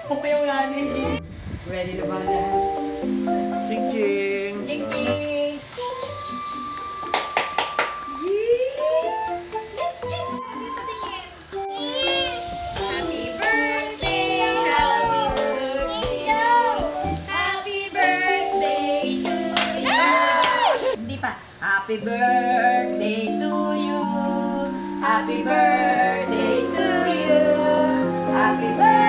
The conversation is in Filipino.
Okay, wala na yun. Ready na ba na? Ching-ching! Ching-ching! Happy birthday! Happy birthday to you! Hindi pa. Happy birthday to you! Happy birthday to you! Happy birthday!